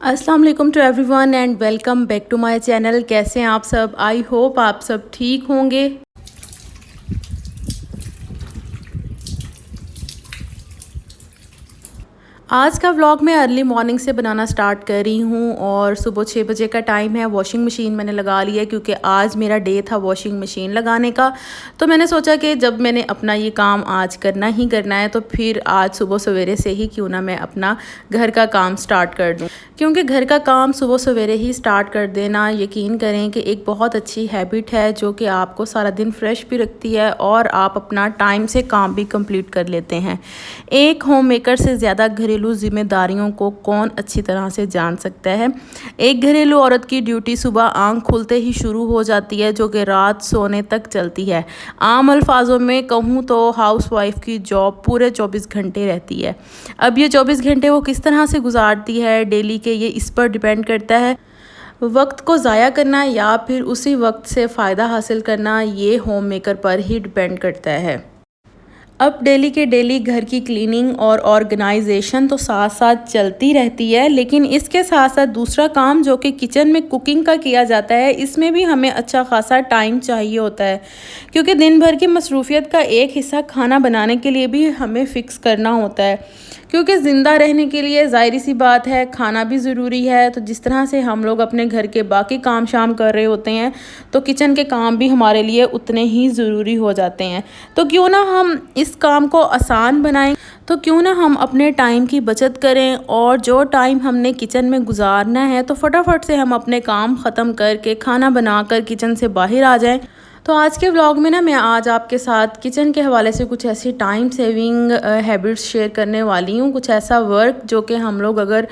अस्सलाम वालेकुम to everyone and welcome back to my channel. कैसे हैं आप सब? आई होप आप सब ठीक होंगे। आज का व्लॉग मैं अर्ली मॉर्निंग से बनाना स्टार्ट कर रही हूँ और सुबह 6 बजे का टाइम है। वॉशिंग मशीन मैंने लगा ली है क्योंकि आज मेरा डे था वॉशिंग मशीन लगाने का। तो मैंने सोचा कि जब मैंने अपना ये काम आज करना ही करना है तो फिर आज सुबह सवेरे से ही क्यों ना मैं अपना घर का काम स्टार्ट कर दूँ, क्योंकि घर का काम सुबह सवेरे ही स्टार्ट कर देना यकीन करें कि एक बहुत अच्छी हैबिट है जो कि आपको सारा दिन फ्रेश भी रखती है और आप अपना टाइम से काम भी कंप्लीट कर लेते हैं। एक होम मेकर से ज़्यादा घरेलू जिम्मेदारियों को कौन अच्छी तरह से जान सकता है। एक घरेलू औरत की ड्यूटी सुबह आंख खुलते ही शुरू हो जाती है जो कि रात सोने तक चलती है। आम अल्फाजों में कहूँ तो हाउसवाइफ की जॉब पूरे 24 घंटे रहती है। अब ये 24 घंटे वो किस तरह से गुजारती है डेली के, ये इस पर डिपेंड करता है। वक्त को ज़ाया करना या फिर उसी वक्त से फ़ायदा हासिल करना ये होम मेकर पर ही डिपेंड करता है। अब डेली के डेली घर की क्लीनिंग और ऑर्गेनाइजेशन तो साथ साथ चलती रहती है, लेकिन इसके साथ साथ दूसरा काम जो कि किचन में कुकिंग का किया जाता है, इसमें भी हमें अच्छा खासा टाइम चाहिए होता है क्योंकि दिन भर की मसरूफियत का एक हिस्सा खाना बनाने के लिए भी हमें फ़िक्स करना होता है। क्योंकि ज़िंदा रहने के लिए ज़ाहिर सी बात है खाना भी ज़रूरी है। तो जिस तरह से हम लोग अपने घर के बाकी काम शाम कर रहे होते हैं तो किचन के काम भी हमारे लिए उतने ही ज़रूरी हो जाते हैं। तो क्यों ना हम इस काम को आसान बनाएं, तो क्यों ना हम अपने टाइम की बचत करें और जो टाइम हमने किचन में गुजारना है तो फटाफट से हम अपने काम ख़त्म करके खाना बनाकर किचन से बाहर आ जाएं। तो आज के व्लॉग में ना मैं आज आपके साथ किचन के हवाले से कुछ ऐसी टाइम सेविंग हैबिट्स शेयर करने वाली हूँ। कुछ ऐसा वर्क जो कि हम लोग अगर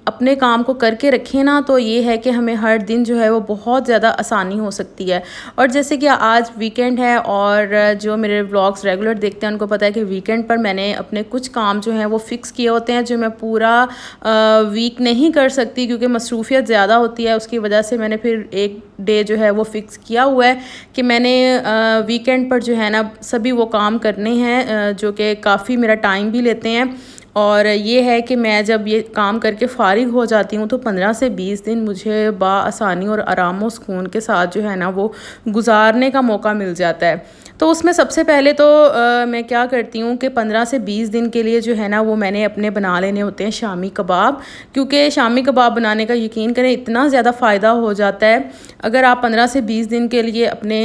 अपने काम को करके रखें ना तो ये है कि हमें हर दिन जो है वो बहुत ज़्यादा आसानी हो सकती है। और जैसे कि आज वीकेंड है और जो मेरे व्लॉग्स रेगुलर देखते हैं उनको पता है कि वीकेंड पर मैंने अपने कुछ काम जो हैं वो फ़िक्स किए होते हैं जो मैं पूरा वीक नहीं कर सकती क्योंकि मसरूफियत ज़्यादा होती है। उसकी वजह से मैंने फिर एक डे जो है वो फ़िक्स किया हुआ है कि मैंने वीकेंड पर जो है ना सभी वो काम करने हैं जो कि काफ़ी मेरा टाइम भी लेते हैं। और ये है कि मैं जब ये काम करके फ़ारिग हो जाती हूँ तो 15 से 20 दिन मुझे बाआसानी और आराम और सुकून के साथ जो है ना वो गुजारने का मौका मिल जाता है। तो उसमें सबसे पहले तो मैं क्या करती हूँ कि 15 से 20 दिन के लिए जो है ना वो मैंने अपने बना लेने होते हैं शामी कबाब, क्योंकि शामी कबाब बनाने का यकीन करें इतना ज़्यादा फ़ायदा हो जाता है। अगर आप 15 से 20 दिन के लिए अपने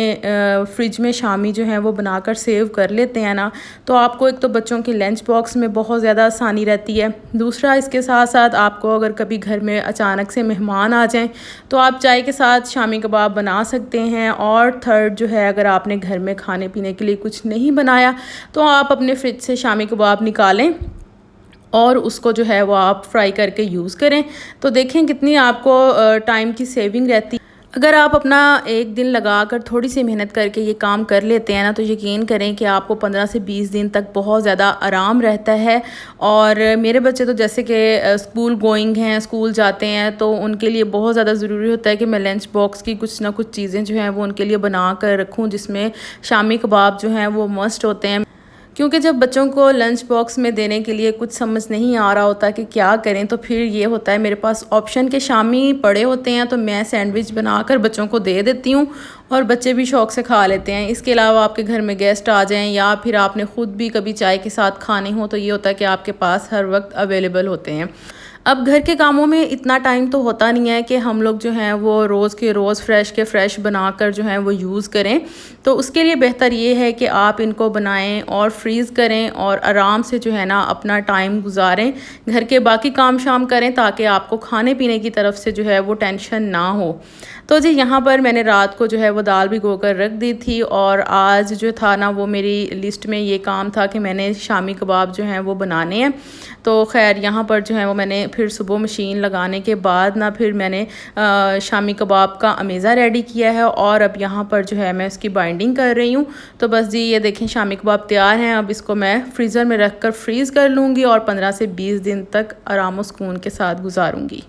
फ्रिज में शामी जो है वो बनाकर सेव कर लेते हैं ना तो आपको एक तो बच्चों के लंच बॉक्स में बहुत ज़्यादा आसानी रहती है। दूसरा इसके साथ साथ आपको अगर कभी घर में अचानक से मेहमान आ जाएं तो आप चाय के साथ शामी कबाब बना सकते हैं। और थर्ड जो है, अगर आपने घर में खाने पीने के लिए कुछ नहीं बनाया तो आप अपने फ्रिज से शामी कबाब निकालें और उसको जो है वो आप फ्राई करके यूज़ करें। तो देखें कितनी आपको टाइम की सेविंग रहती है। अगर आप अपना एक दिन लगाकर थोड़ी सी मेहनत करके ये काम कर लेते हैं ना तो यकीन करें कि आपको 15 से 20 दिन तक बहुत ज़्यादा आराम रहता है। और मेरे बच्चे तो जैसे कि स्कूल गोइंग हैं, स्कूल जाते हैं, तो उनके लिए बहुत ज़्यादा ज़रूरी होता है कि मैं लंच बॉक्स की कुछ ना कुछ चीज़ें जो हैं वो उनके लिए बना कर रखूँ जिसमें शामी कबाब जो हैं वो मस्ट होते हैं। क्योंकि जब बच्चों को लंच बॉक्स में देने के लिए कुछ समझ नहीं आ रहा होता कि क्या करें तो फिर ये होता है मेरे पास ऑप्शन के शामी पड़े होते हैं तो मैं सैंडविच बनाकर बच्चों को दे देती हूँ और बच्चे भी शौक़ से खा लेते हैं। इसके अलावा आपके घर में गेस्ट आ जाएं या फिर आपने ख़ुद भी कभी चाय के साथ खाने हो तो ये होता है कि आपके पास हर वक्त अवेलेबल होते हैं। अब घर के कामों में इतना टाइम तो होता नहीं है कि हम लोग जो हैं वो रोज़ के रोज़ फ्रेश के फ्रेश बनाकर जो है वो यूज़ करें। तो उसके लिए बेहतर ये है कि आप इनको बनाएं और फ्रीज़ करें और आराम से जो है ना अपना टाइम गुजारें, घर के बाकी काम शाम करें ताकि आपको खाने पीने की तरफ से जो है वो टेंशन ना हो। तो जी यहाँ पर मैंने रात को जो है वो दाल भिगो कर रख दी थी और आज जो था ना वो मेरी लिस्ट में ये काम था कि मैंने शामी कबाब जो हैं वो बनाने हैं। तो खैर यहाँ पर जो है वो मैंने फिर सुबह मशीन लगाने के बाद ना फिर मैंने शामी कबाब का अमेज़ा रेडी किया है और अब यहाँ पर जो है मैं इसकी बाइंडिंग कर रही हूँ। तो बस जी ये देखें शामी कबाब तैयार हैं। अब इसको मैं फ्रीज़र में रख कर फ्रीज़ कर लूँगी और 15 से 20 दिन तक आराम और सुकून के साथ गुजारूँगी।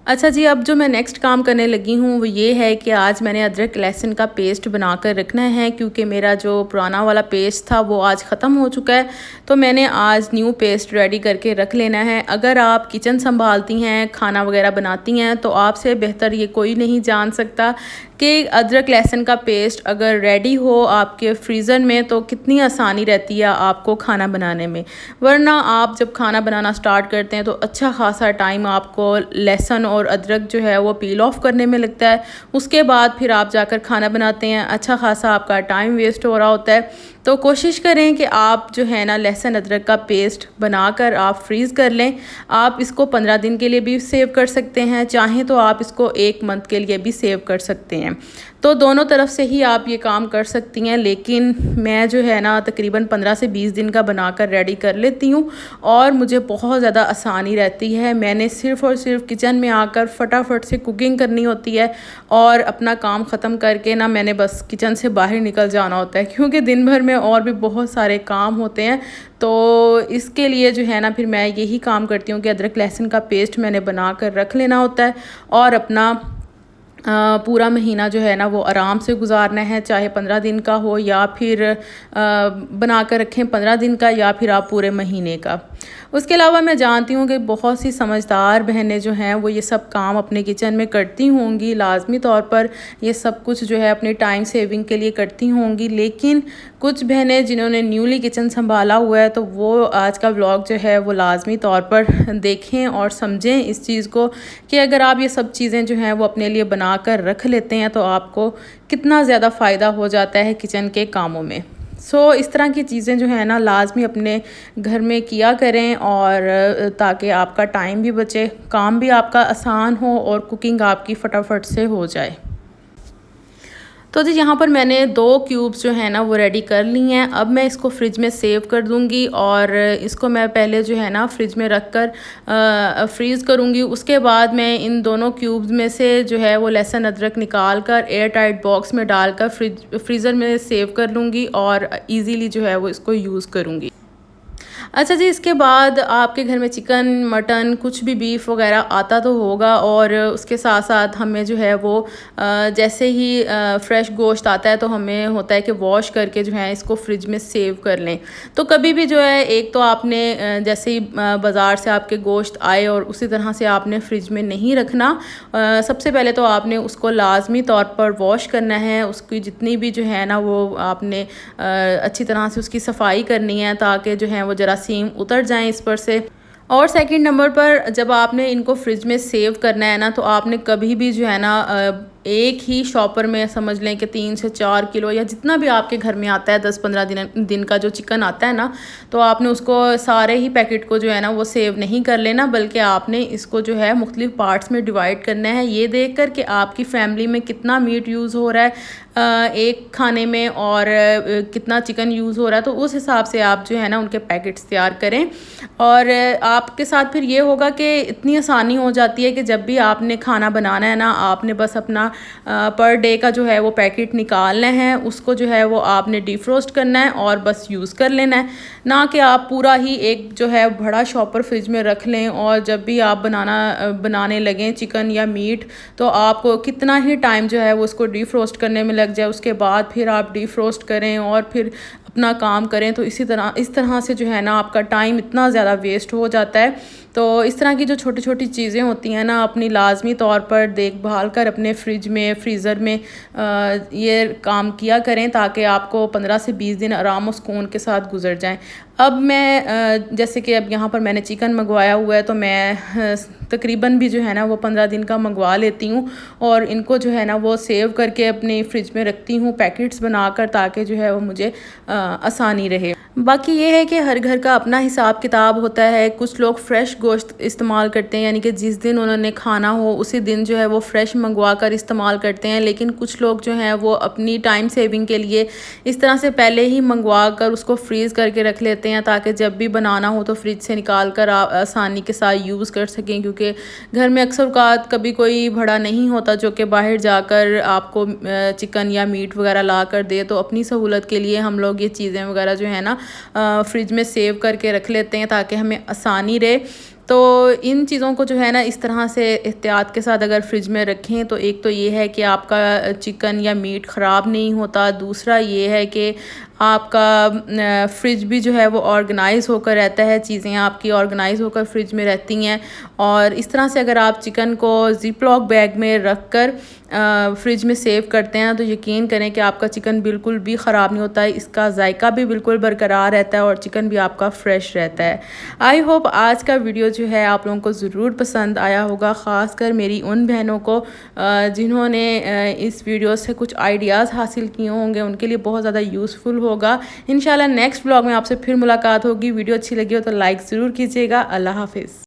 अच्छा जी, अब जो मैं नेक्स्ट काम करने लगी हूँ वो ये है कि आज मैंने अदरक लहसुन का पेस्ट बनाकर रखना है, क्योंकि मेरा जो पुराना वाला पेस्ट था वो आज ख़त्म हो चुका है। तो मैंने आज न्यू पेस्ट रेडी करके रख लेना है। अगर आप किचन संभालती हैं, खाना वगैरह बनाती हैं, तो आपसे बेहतर ये कोई नहीं जान सकता कि अदरक लहसुन का पेस्ट अगर रेडी हो आपके फ्रीज़र में तो कितनी आसानी रहती है आपको खाना बनाने में। वरना आप जब खाना बनाना स्टार्ट करते हैं तो अच्छा खासा टाइम आपको लहसुन और अदरक जो है वो पील ऑफ करने में लगता है। उसके बाद फिर आप जाकर खाना बनाते हैं, अच्छा खासा आपका टाइम वेस्ट हो रहा होता है। तो कोशिश करें कि आप जो है ना लहसुन अदरक का पेस्ट बनाकर आप फ्रीज़ कर लें। आप इसको 15 दिन के लिए भी सेव कर सकते हैं, चाहें तो आप इसको 1 मंथ के लिए भी सेव कर सकते हैं। तो दोनों तरफ से ही आप ये काम कर सकती हैं, लेकिन मैं जो है ना तकरीबन 15 से 20 दिन का बनाकर रेडी कर लेती हूँ और मुझे बहुत ज़्यादा आसानी रहती है। मैंने सिर्फ़ और सिर्फ किचन में आकर फटाफट से कुकिंग करनी होती है और अपना काम ख़त्म करके ना मैंने बस किचन से बाहर निकल जाना होता है, क्योंकि दिन भर में और भी बहुत सारे काम होते हैं। तो इसके लिए जो है ना फिर मैं यही काम करती हूँ कि अदरक लहसुन का पेस्ट मैंने बना कर रख लेना होता है और अपना पूरा महीना जो है ना वो आराम से गुजारना है, चाहे 15 दिन का हो या फिर बना कर रखें 15 दिन का या फिर आप पूरे महीने का। उसके अलावा मैं जानती हूँ कि बहुत सी समझदार बहनें जो हैं वो ये सब काम अपने किचन में करती होंगी, लाजमी तौर पर ये सब कुछ जो है अपनी टाइम सेविंग के लिए करती होंगी। लेकिन कुछ बहनें जिन्होंने न्यूली किचन संभाला हुआ है तो वो आज का व्लॉग जो है वो लाजमी तौर पर देखें और समझें इस चीज़ को कि अगर आप ये सब चीज़ें जो हैं वो अपने लिए बना कर रख लेते हैं तो आपको कितना ज़्यादा फ़ायदा हो जाता है किचन के कामों में। इस तरह की चीज़ें जो है ना लाजमी अपने घर में किया करें, और ताकि आपका टाइम भी बचे, काम भी आपका आसान हो और कुकिंग आपकी फटाफट से हो जाए। तो जी यहाँ पर मैंने 2 क्यूब्स जो है ना वो रेडी कर ली हैं। अब मैं इसको फ्रिज में सेव कर दूँगी और इसको मैं पहले जो है ना फ्रिज में रख कर फ्रीज़ करूँगी। उसके बाद मैं इन दोनों क्यूब्स में से जो है वो लहसुन अदरक निकाल कर एयर टाइट बॉक्स में डालकर फ्रीज़र में सेव कर लूँगी और ईज़िली जो है वो इसको यूज़ करूँगी। अच्छा जी, इसके बाद आपके घर में चिकन, मटन, कुछ भी बीफ वगैरह आता तो होगा, और उसके साथ साथ हमें जो है वो जैसे ही फ्रेश गोश्त आता है तो हमें होता है कि वॉश करके जो है इसको फ्रिज में सेव कर लें। तो कभी भी जो है एक तो आपने जैसे ही बाज़ार से आपके गोश्त आए और उसी तरह से आपने फ्रिज में नहीं रखना। सबसे पहले तो आपने उसको लाजमी तौर पर वॉश करना है, उसकी जितनी भी जो है ना वो आपने अच्छी तरह से उसकी सफाई करनी है ताकि जो है वो जरासीम उतर जाएं इस पर से। और सेकंड नंबर पर जब आपने इनको फ्रिज में सेव करना है ना तो आपने कभी भी जो है ना एक ही शॉपर में समझ लें कि 3 से 4 किलो या जितना भी आपके घर में आता है 10-15 दिन का जो चिकन आता है ना, तो आपने उसको सारे ही पैकेट को जो है ना वो सेव नहीं कर लेना, बल्कि आपने इसको जो है मुख्तलिफ पार्ट्स में डिवाइड करना है, ये देख कर कि आपकी फैमिली में कितना मीट यूज़ हो रहा है एक खाने में और कितना चिकन यूज़ हो रहा है, तो उस हिसाब से आप जो है ना उनके पैकेट्स तैयार करें। और आपके साथ फिर ये होगा कि इतनी आसानी हो जाती है कि जब भी आपने खाना बनाना है ना, आपने बस अपना पर डे का जो है वो पैकेट निकालना है, उसको जो है वो आपने डिफ्रोस्ट करना है और बस यूज़ कर लेना है, ना कि आप पूरा ही एक जो है बड़ा शॉपर फ्रिज में रख लें और जब भी आप बनाने लगें चिकन या मीट तो आपको कितना ही टाइम जो है वो उसको डिफ्रोस्ट करने में लग जाए, उसके बाद फिर आप डिफ्रोस्ट करें और फिर अपना काम करें। तो इस तरह से जो है ना आपका टाइम इतना ज़्यादा वेस्ट हो जाता है। तो इस तरह की जो छोटी छोटी चीज़ें होती हैं ना, अपनी लाजमी तौर पर देखभाल कर अपने फ्रिज में फ्रीज़र में ये काम किया करें ताकि आपको 15 से 20 दिन आराम और सुकून के साथ गुजर जाएं। अब मैं जैसे कि अब यहाँ पर मैंने चिकन मंगवाया हुआ है तो मैं तकरीबन भी जो है ना वो 15 दिन का मंगवा लेती हूँ और इनको जो है ना वो सेव करके अपनी फ्रिज में रखती हूँ पैकेट्स बनाकर, ताकि जो है वो मुझे आसानी रहे। बाकी ये है कि हर घर का अपना हिसाब किताब होता है। कुछ लोग फ़्रेश गोश्त इस्तेमाल करते हैं, यानी कि जिस दिन उन्होंने खाना हो उसी दिन जो है वो फ़्रेश मंगवा कर इस्तेमाल करते हैं, लेकिन कुछ लोग जो हैं वो अपनी टाइम सेविंग के लिए इस तरह से पहले ही मंगवा कर उसको फ्रीज़ करके रख लेते हैं ताकि जब भी बनाना हो तो फ्रिज से निकाल कर आप आसानी के साथ यूज़ कर सकें। क्योंकि घर में अक्सर औक़ात कभी कोई बड़ा नहीं होता जो कि बाहर जाकर आपको चिकन या मीट वगैरह ला कर दे, तो अपनी सहूलत के लिए हम लोग ये चीज़ें वगैरह जो है ना फ्रिज में सेव करके रख लेते हैं ताकि हमें आसानी रहे। तो इन चीज़ों को जो है ना इस तरह से एहतियात के साथ अगर फ्रिज में रखें तो एक तो ये है कि आपका चिकन या मीट ख़राब नहीं होता, दूसरा ये है कि आपका फ्रिज भी जो है वो ऑर्गेनाइज़ होकर रहता है, चीज़ें आपकी ऑर्गेनाइज़ होकर फ्रिज में रहती हैं। और इस तरह से अगर आप चिकन को ज़िप लॉक बैग में रख कर फ्रिज में सेव करते हैं तो यकीन करें कि आपका चिकन बिल्कुल भी ख़राब नहीं होता है, इसका जायका भी बिल्कुल बरकरार रहता है और चिकन भी आपका फ्रेश रहता है। आई होप आज का वीडियो जो है आप लोगों को ज़रूर पसंद आया होगा, ख़ासकर मेरी उन बहनों को जिन्होंने इस वीडियो से कुछ आइडियाज़ हासिल किए होंगे, उनके लिए बहुत ज़्यादा यूज़फुल होगा। इंशाल्लाह नेक्स्ट ब्लॉग में आपसे फिर मुलाकात होगी। वीडियो अच्छी लगी हो तो लाइक ज़रूर कीजिएगा। अल्लाह हाफिज़।